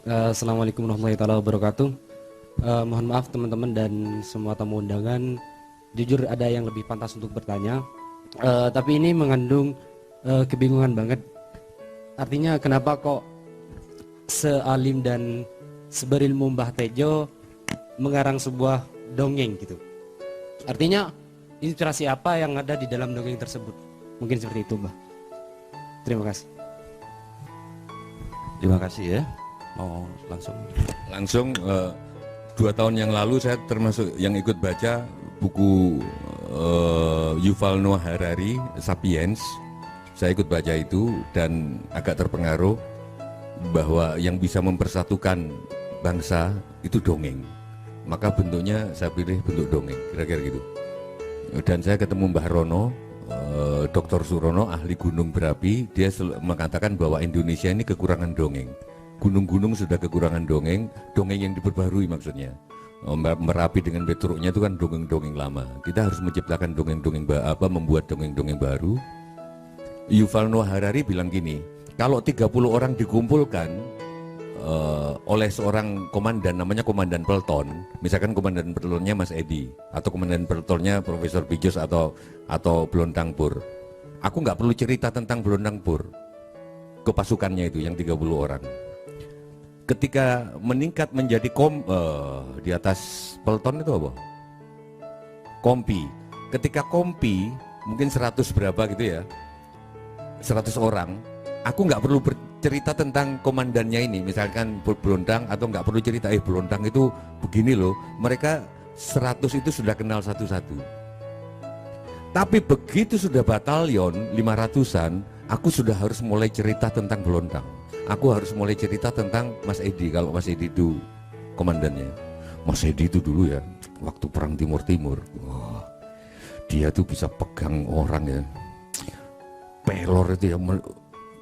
Assalamualaikum warahmatullahi wabarakatuh. Mohon maaf teman-teman dan semua tamu undangan. Jujur ada yang lebih pantas untuk bertanya. Tapi ini mengandung kebingungan banget. Artinya kenapa kok sealim dan seberilmu Mbah Tejo mengarang sebuah dongeng gitu. Artinya inspirasi apa yang ada di dalam dongeng tersebut? Mungkin seperti itu, Mbah. Terima kasih. Terima kasih ya. Mau langsung 2 tahun yang lalu saya termasuk yang ikut baca buku Yuval Noah Harari Sapiens. Saya ikut baca itu dan agak terpengaruh bahwa yang bisa mempersatukan bangsa itu dongeng. Maka bentuknya saya pilih bentuk dongeng, kira-kira gitu. Dan saya ketemu Mbah Rono, Dr. Surono, ahli gunung berapi. Dia mengatakan bahwa Indonesia ini kekurangan dongeng. Gunung-gunung sudah kekurangan dongeng, dongeng yang diperbarui maksudnya. Merapi dengan Petruknya itu kan dongeng-dongeng lama. Kita harus menciptakan dongeng-dongeng membuat dongeng-dongeng baru. Yuval Noah Harari bilang gini, kalau 30 orang dikumpulkan oleh seorang komandan, namanya komandan pelton, misalkan komandan peltonnya Mas Edi atau komandan peltonnya Profesor Bijos atau Blontang Pur, aku nggak perlu cerita tentang Blontang Pur ke pasukannya itu yang 30 orang. Ketika meningkat menjadi di atas pelton itu apa? Kompi. Ketika kompi mungkin 100 berapa gitu ya, 100 orang, aku nggak perlu cerita tentang komandannya ini, misalkan Blontang, atau nggak perlu cerita Blontang itu begini loh, mereka 100 itu sudah kenal satu-satu. Tapi begitu sudah batalion 500-an, aku sudah harus mulai cerita tentang Blontang. Aku harus mulai cerita tentang Mas Edi, kalau Mas Edi itu komandannya. Mas Edi itu dulu ya, waktu perang Timur-Timur, wah, dia tuh bisa pegang orang ya, pelor itu ya,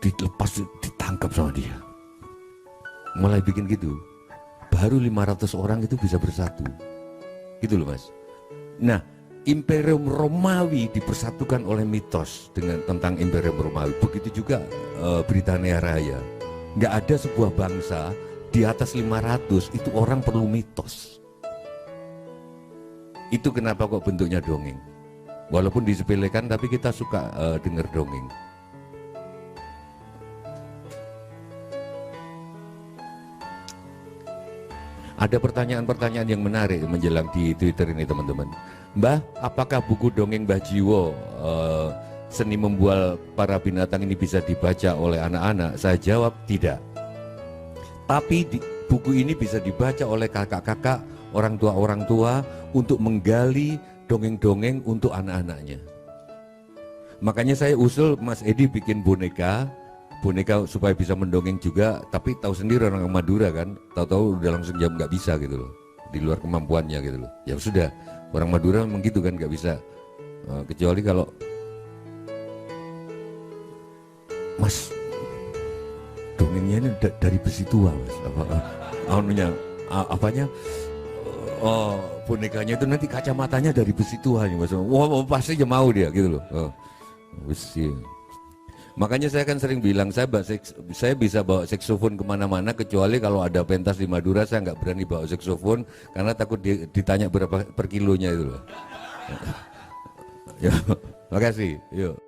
dilepas ditangkap sama dia. Mulai bikin gitu, baru 500 orang itu bisa bersatu gitu loh Mas. Nah, Imperium Romawi dipersatukan oleh mitos dengan tentang Imperium Romawi. Begitu juga Britania Raya. Nggak ada sebuah bangsa di atas 500 itu orang perlu mitos. Itu kenapa kok bentuknya dongeng. Walaupun disepelekan tapi kita suka dengar dongeng. Ada pertanyaan-pertanyaan yang menarik menjelang di Twitter ini teman-teman. Mbah, apakah buku dongeng Mbah Jiwo Seni Membual Para Binatang ini bisa dibaca oleh anak-anak? Saya jawab tidak. Tapi buku ini bisa dibaca oleh kakak-kakak, orang tua untuk menggali dongeng-dongeng untuk anak-anaknya. Makanya saya usul Mas Edi bikin boneka supaya bisa mendongeng juga, tapi tahu sendiri orang Madura kan, tahu-tahu udah langsung jam nggak bisa gitu loh, di luar kemampuannya gitu loh. Ya sudah, orang Madura memang gitu kan, nggak bisa, kecuali kalau Mas dongengnya ini dari besi tua Mas, apanya, bonekanya itu nanti kacamatanya dari besi tua nih Mas. Wah, pasti aja mau dia gitu loh. Besi. Makanya saya kan sering bilang saya bisa bawa saksofon kemana-mana, kecuali kalau ada pentas di Madura saya nggak berani bawa saksofon karena takut ditanya berapa per kilonya itu loh. Ya, makasih. Yuk.